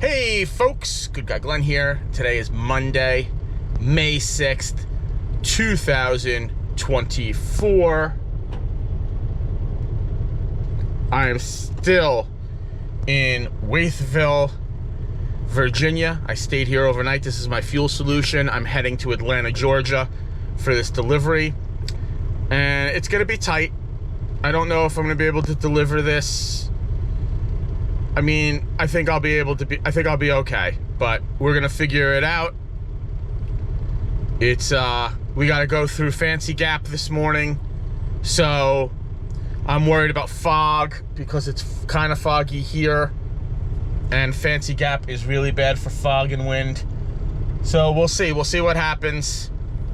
Hey folks, Good Guy Glenn here. Today is Monday, May 6th, 2024. I am still in Wytheville, Virginia. I stayed here overnight. This is my fuel solution. I'm heading to Atlanta, Georgia for this delivery. And it's gonna be tight. I don't know if I'm gonna be able to deliver this. I mean, I think I'll be okay, but we're gonna figure it out. It's, we gotta go through Fancy Gap this morning, so I'm worried about fog because it's kind of foggy here, and Fancy Gap is really bad for fog and wind. So we'll see what happens.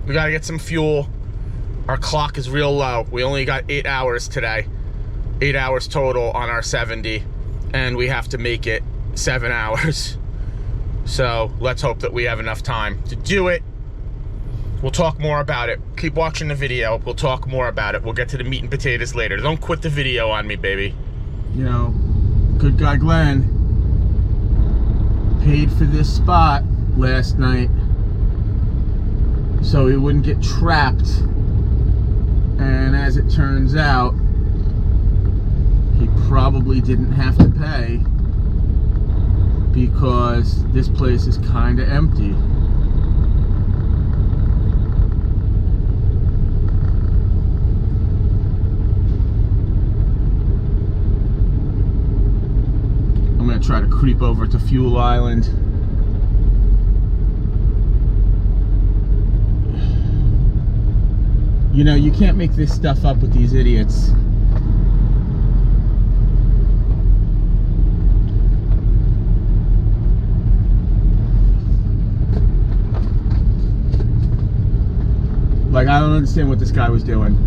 We gotta get some fuel. Our clock is real low. We only got 8 hours today, 8 hours total on our 70. And we have to make it 7 hours. So let's hope that we have enough time to do it. We'll talk more about it. Keep watching the video. We'll talk more about it. We'll get to the meat and potatoes later. Don't quit the video on me, baby. You know, Good Guy Glenn paid for this spot last night so he wouldn't get trapped. And as it turns out, he probably didn't have to pay because this place is kind of empty. I'm gonna try to creep over to Fuel Island. You know, you can't make this stuff up with these idiots. Like, I don't understand what this guy was doing.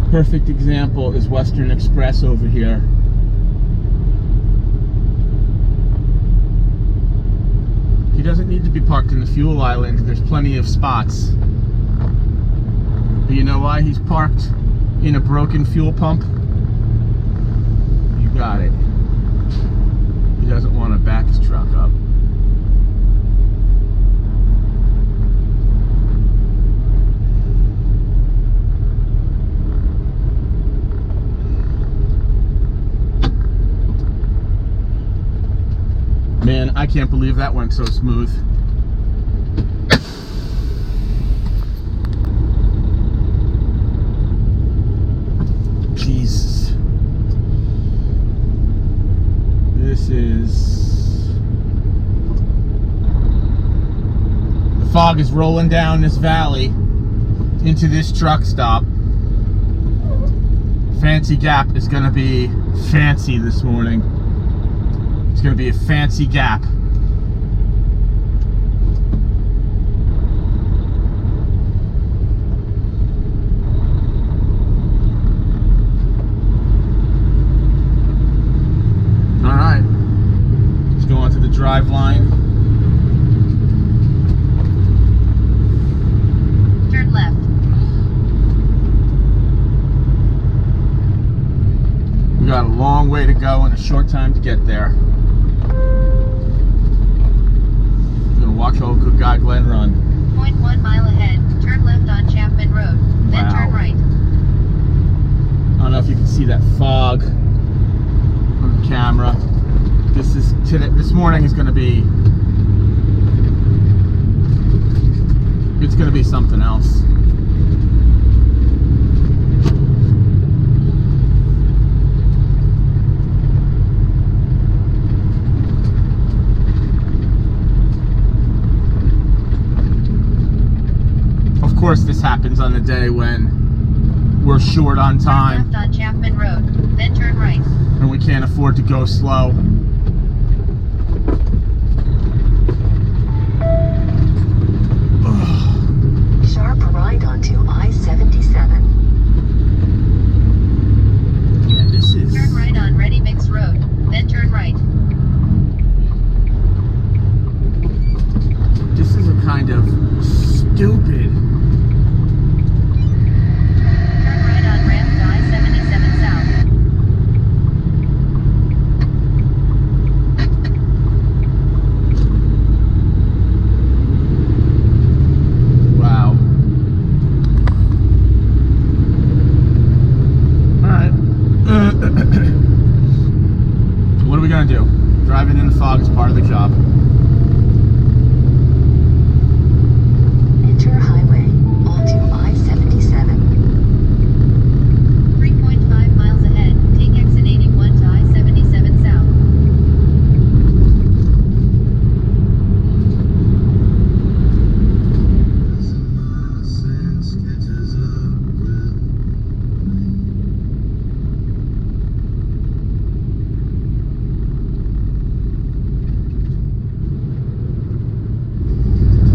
Perfect example is Western Express over here. He doesn't need to be parked in the fuel island. There's plenty of spots. But you know why he's parked in a broken fuel pump? You got it. He doesn't want to back his truck up. Man, I can't believe that went so smooth. Jesus. This is... The fog is rolling down this valley into this truck stop. Fancy Gap is gonna be fancy this morning. It's going to be a fancy gap. All right. Let's go onto the drive line. Turn left. We got a long way to go and a short time to get there. Watch old Good Guy Glenn run. 0.1 mile ahead, turn left on Chapman Road, then turn right. I don't know if you can see that fog on the camera. This morning is going to be, it's going to be something else. Of course, this happens on a day when we're short on time. Turn left on Chapman Road, then turn right. And we can't afford to go slow. Sharp right stupid. Turn right on ramp to I-77 South. Wow. Alright. What are we gonna do? Driving in the fog is part of the job. Enter highway onto I-77. 3.5 miles ahead, take exit 81 to I-77 South.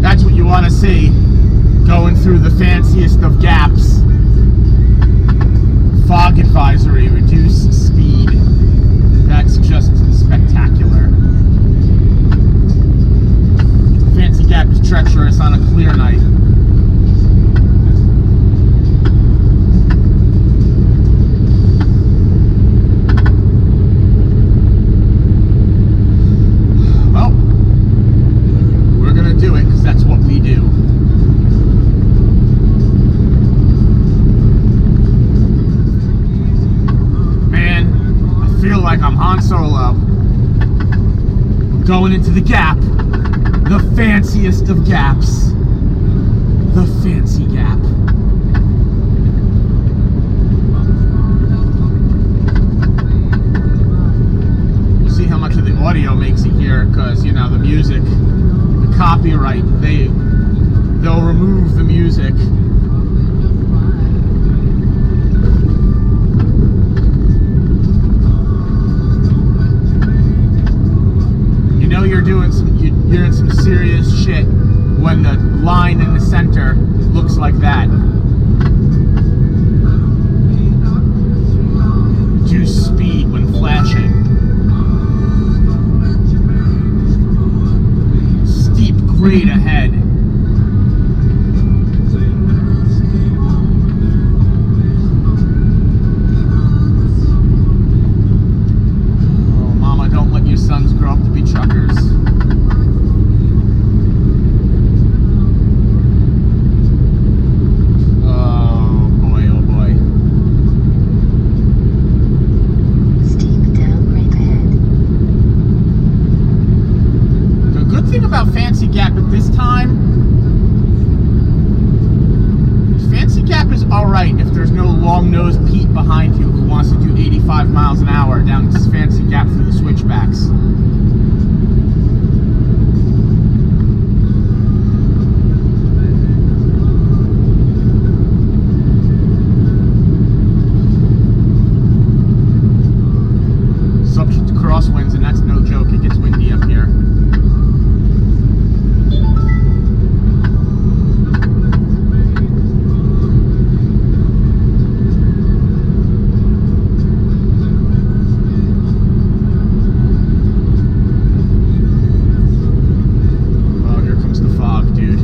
That's what you want to see, going through the fanciest of gaps. Fog advisory, reduce speed. That's just spectacular. Fancy Gap is treacherous on a clear night. Well, we're gonna do it because that's what we do. Man, I feel like I'm Han Solo. Going into the gap. The fanciest of gaps. The fancy gap. We'll see how much of the audio makes it here, because, you know, the music, the copyright, they'll remove the music. You know you're in some serious shit when the line in the center looks like that. Reduce speed when flashing. Steep grade ahead. Oh, mama, don't let your sons grow up to be truckers. Oh boy, oh boy. Steep downgrade ahead. The good thing about Fancy Gap at this time, Fancy Gap is alright if there's no long-nosed Pete behind you who wants to do 85 miles an hour down this Fancy Gap through the switchbacks. Subject to crosswinds, and that's no joke. It gets windy up here. Oh, here comes the fog, dude.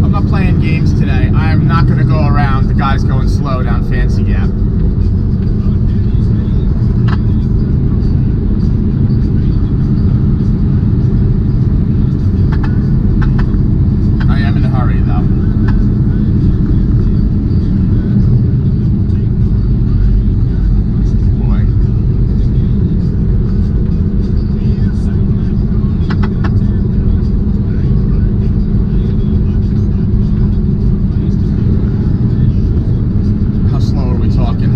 I'm not playing games today. I am not going to go around the guys going slow down Fancy Gap. I am in a hurry, though. Boy. How slow are we talking?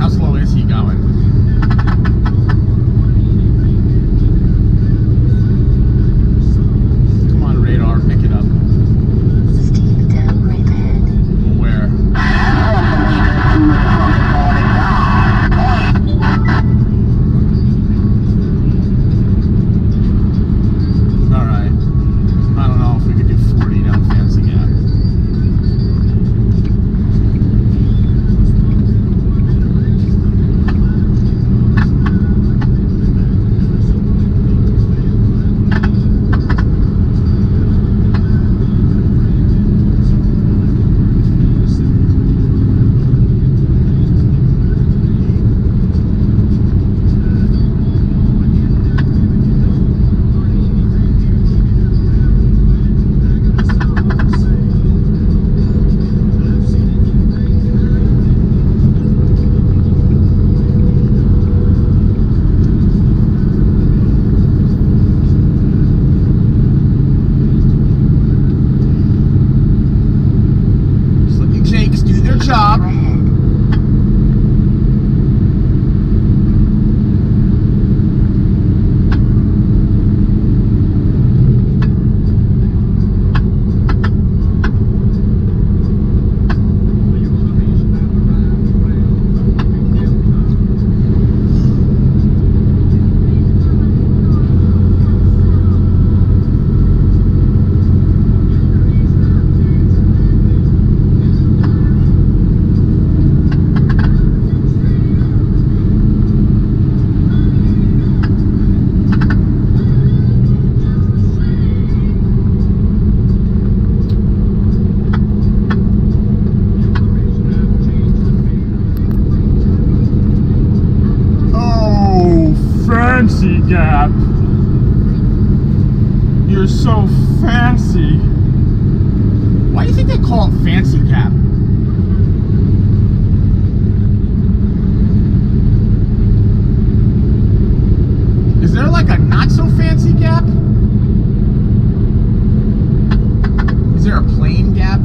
near Plain Gap?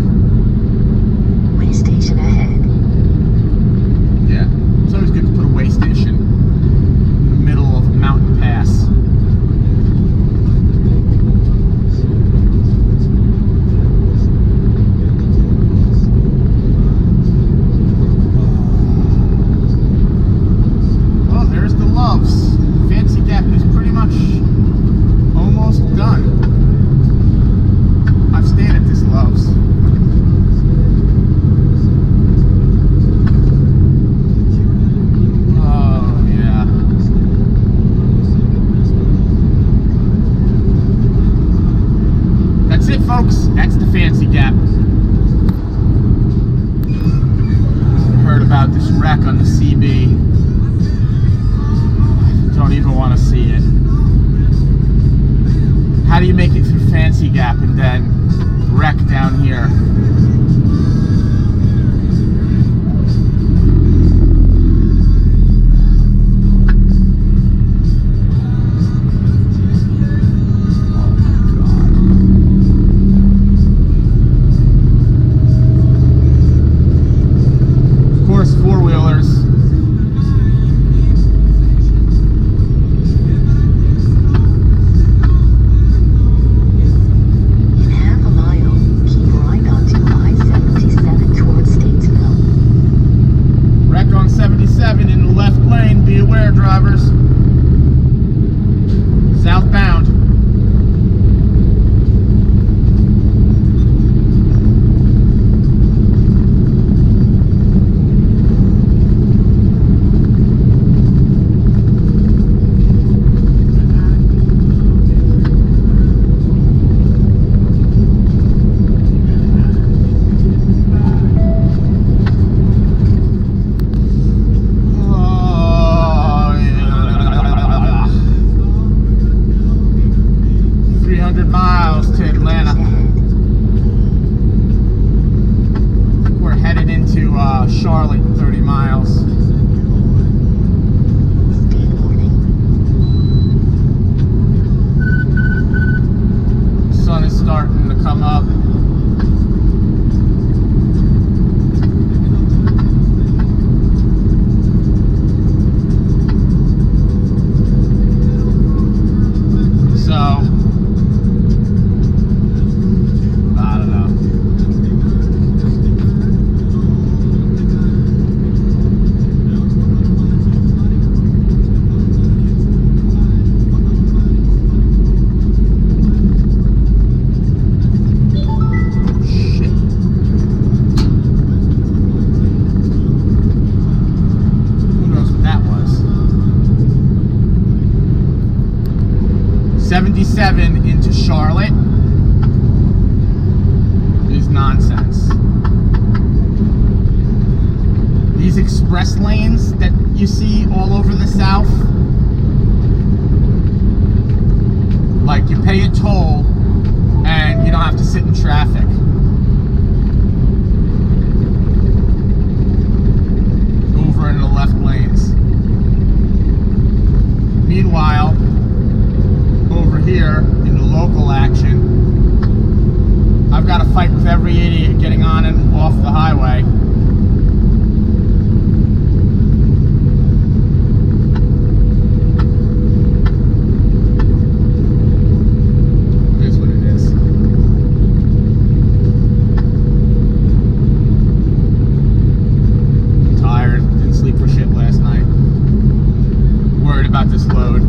Way station ahead. Yeah, it's always good to put a way station in the middle of a mountain pass. Oh, there's the Loves. Fancy Gap is pretty much almost done. I've stayed at this Loves. Folks, that's the Fancy Gap. Heard about this wreck on the CB. Don't even want to see it. How do you make it through Fancy Gap and then wreck down here? Charlotte in 30 miles. Speed warning. Sun is starting to come up. Into Charlotte is nonsense. These express lanes that you see all over the South, like you pay a toll and you don't have to sit in traffic. Over in the left lanes. Meanwhile, over here in the local action, I've got to fight with every idiot getting on and off the highway. It is what it is. I'm tired, didn't sleep for shit last night. Worried about this load.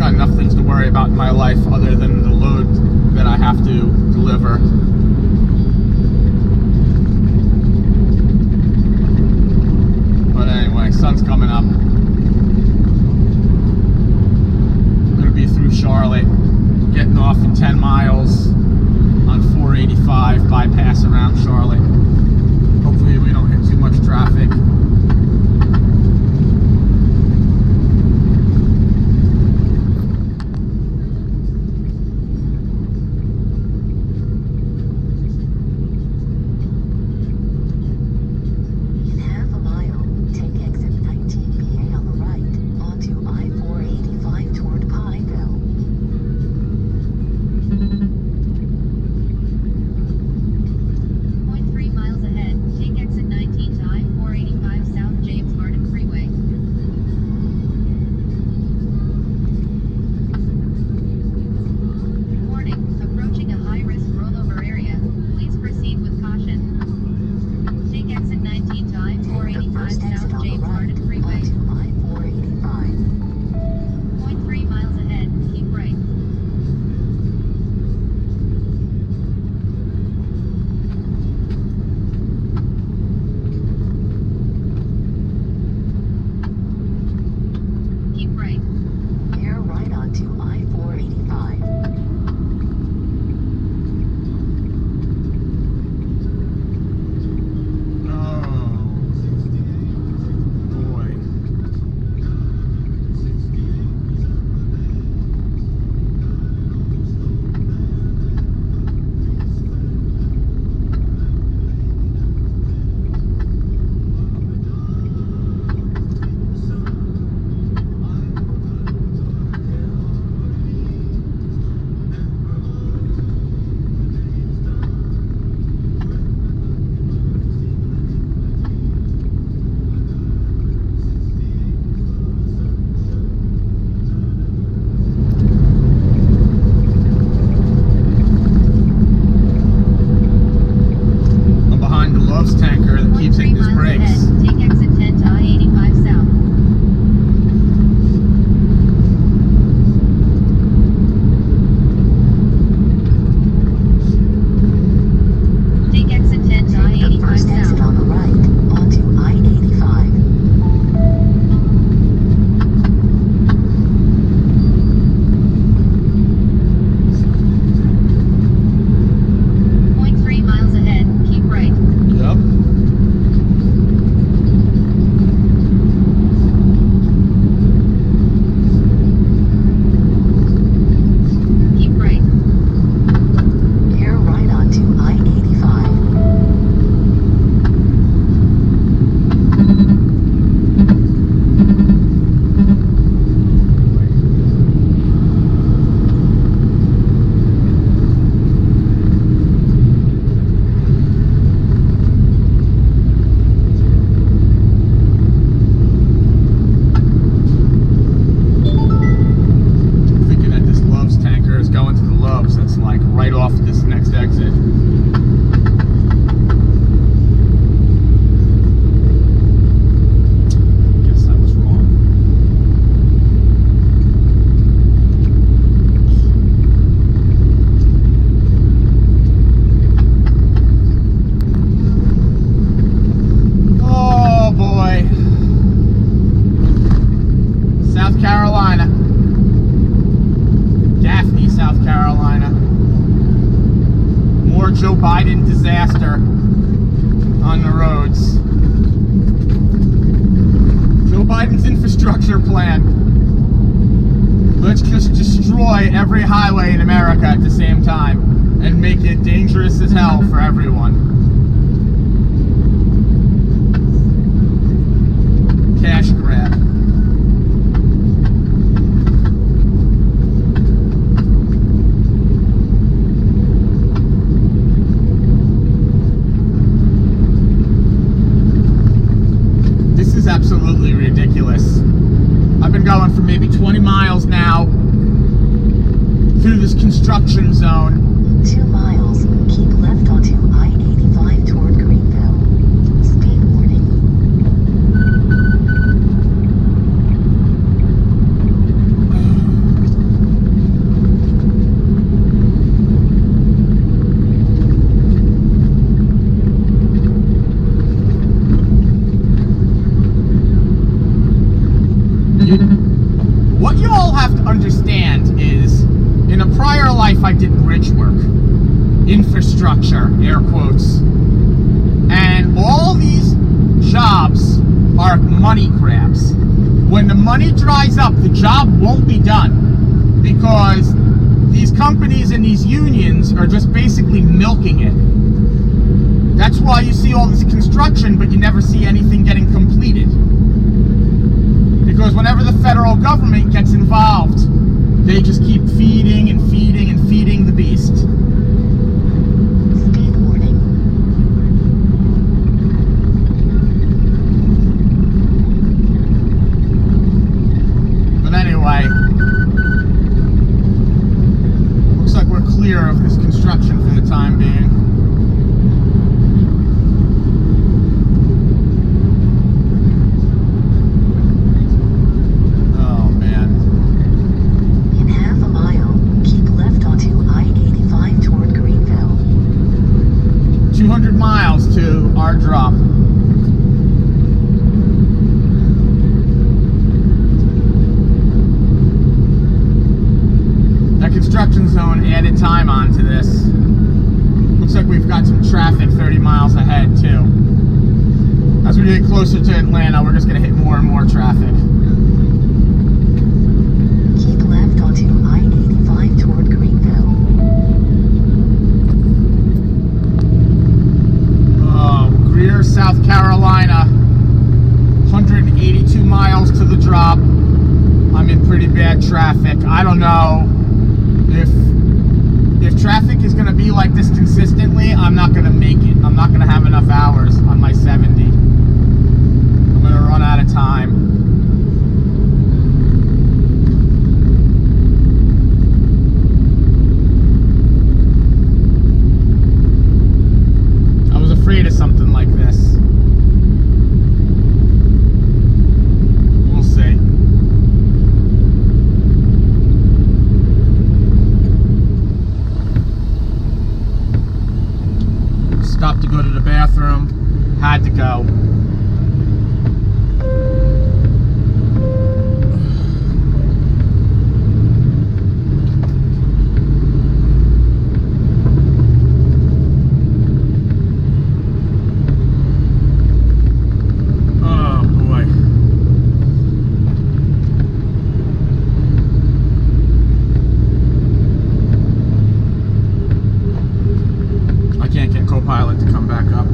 Enough things to worry about in my life other than the load that I have to deliver. But anyway, sun's coming up. I'm going to be through Charlotte, getting off in 10 miles on 485, bypass around Charlotte. Hopefully we don't hit too much traffic. In half a mile, take exit 19BA on the right, onto I-485. Joe Biden disaster on the roads. Joe Biden's infrastructure plan. Let's just destroy every highway in America at the same time and make it dangerous as hell for everyone. Cash grab. This is absolutely ridiculous. I've been going for maybe 20 miles now through this construction zone. 2 miles, keep left onto I-85 toward Greenville. Speed warning. What you all have to understand is, in a prior life I did bridge work, infrastructure, air quotes, and all these jobs are money grabs. When the money dries up, the job won't be done because these companies and these unions are just basically milking it. That's why you see all this construction, but you never see anything getting completed. Because whenever the federal government gets involved, they just keep feeding and feeding and feeding the beast. Speed warning. But anyway, looks like we're clear of this construction for the time being. In half a mile, keep left onto I-85 toward Greenville. 200 miles to our drop. That construction zone added time onto this. Looks like we've got some traffic 30 miles ahead too. As we get closer to Atlanta, we're just going to hit more and more traffic. Keep left onto I-85 toward Greenville. Oh, Greer, South Carolina. 182 miles to the drop. I'm in pretty bad traffic. I don't know if traffic is going to be like this consistently. I'm not going to make it. I'm not going to have enough hours on my 70. I'm going to run out of time. I was afraid of something like this. We'll see. Stopped to go to the bathroom. Had to go. Oh boy. I can't get Copilot to come back up.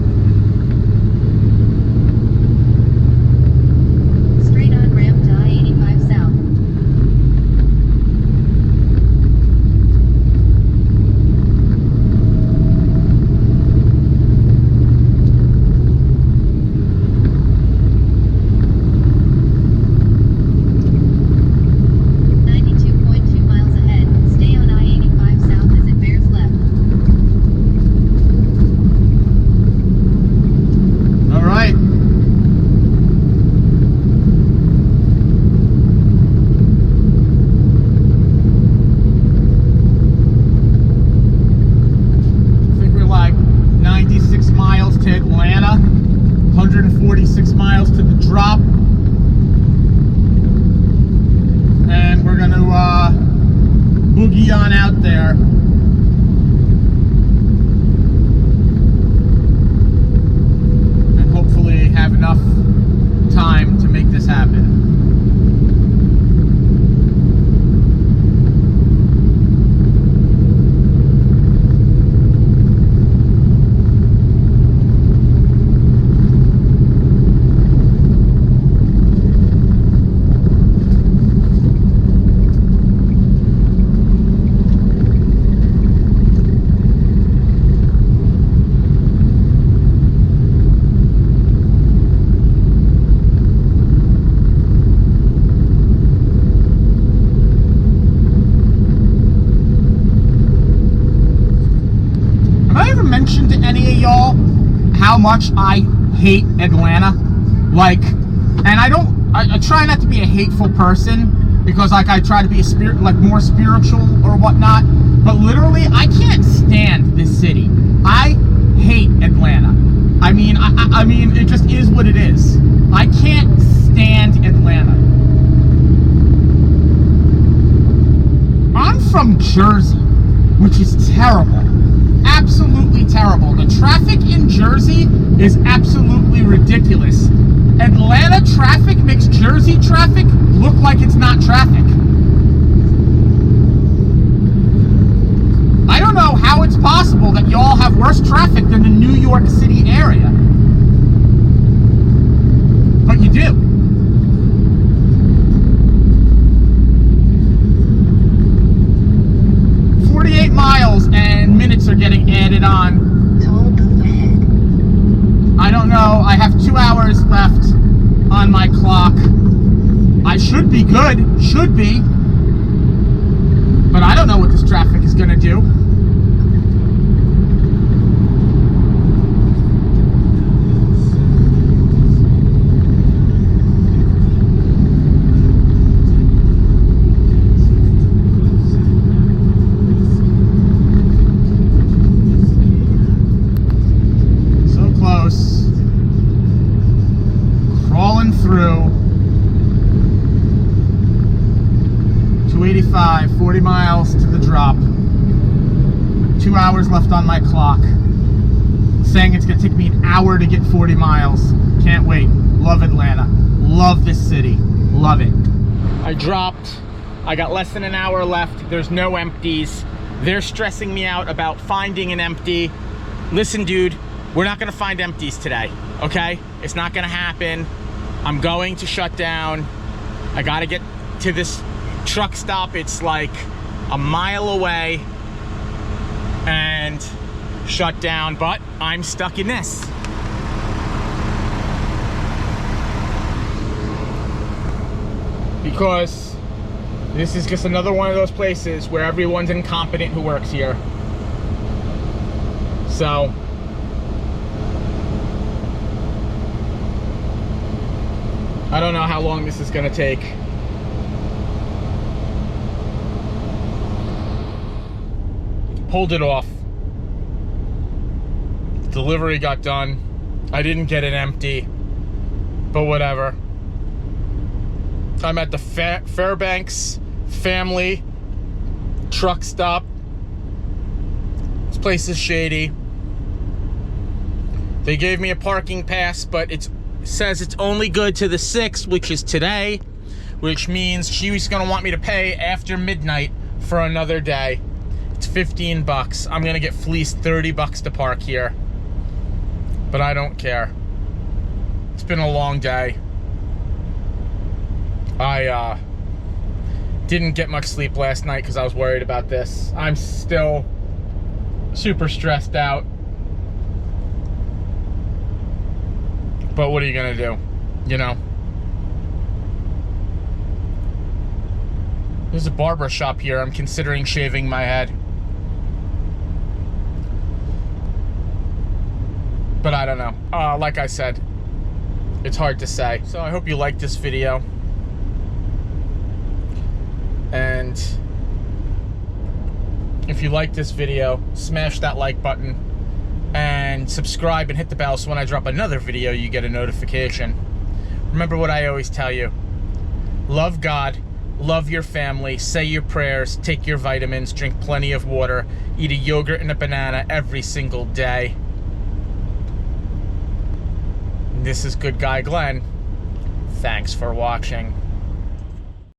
Straight on ramp to I-85 South. .2 miles ahead. Stay on I-85 South as it bears left. All right. I think we're like 96 miles to Atlanta, 146 miles to the drop. And we're going to boogie on out there. much I hate Atlanta. Like, and I try not to be a hateful person because like I try to be more spiritual or whatnot. But literally, I can't stand this city. I hate Atlanta. I mean, I mean, it just is what it is. I can't stand Atlanta. I'm from Jersey, which is terrible. Absolutely terrible. The traffic in Jersey is absolutely ridiculous. Atlanta traffic makes Jersey traffic look like it's not traffic. I don't know how it's possible that y'all have worse traffic than the New York City area. But you do. Miles and minutes are getting added on. Toll booth ahead. I don't know. I have 2 hours left on my clock. I should be good. Should be. But I don't know what this traffic is going to do. Crawling through 285, 40 miles to the drop. 2 hours left on my clock. Saying it's gonna take me an hour to get 40 miles. Can't wait. Love Atlanta. Love this city. Love it. I dropped. I got less than an hour left. There's no empties. They're stressing me out about finding an empty. Listen, dude, we're not gonna find empties today, okay? It's not gonna happen. I'm going to shut down. I gotta get to this truck stop. It's like a mile away and shut down, but I'm stuck in this. Because this is just another one of those places where everyone's incompetent who works here. So, I don't know how long this is gonna take. Pulled it off. Delivery got done. I didn't get it empty, but whatever. I'm at the Fairbanks Family Truck Stop. This place is shady. They gave me a parking pass, but it says it's only good to the 6th, which is today, which means she's gonna want me to pay after midnight for another day. It's 15 bucks. I'm gonna get fleeced 30 bucks to park here, but I don't care. It's been a long day. I didn't get much sleep last night because I was worried about this. I'm still super stressed out. But what are you gonna do? You know? There's a barber shop here. I'm considering shaving my head. But I don't know. Like I said, it's hard to say. So I hope you liked this video. And if you like this video, smash that like button and subscribe and hit the bell so when I drop another video, you get a notification. Remember what I always tell you. Love God, love your family, say your prayers, take your vitamins, drink plenty of water, eat a yogurt and a banana every single day. This is Good Guy Glenn. Thanks for watching.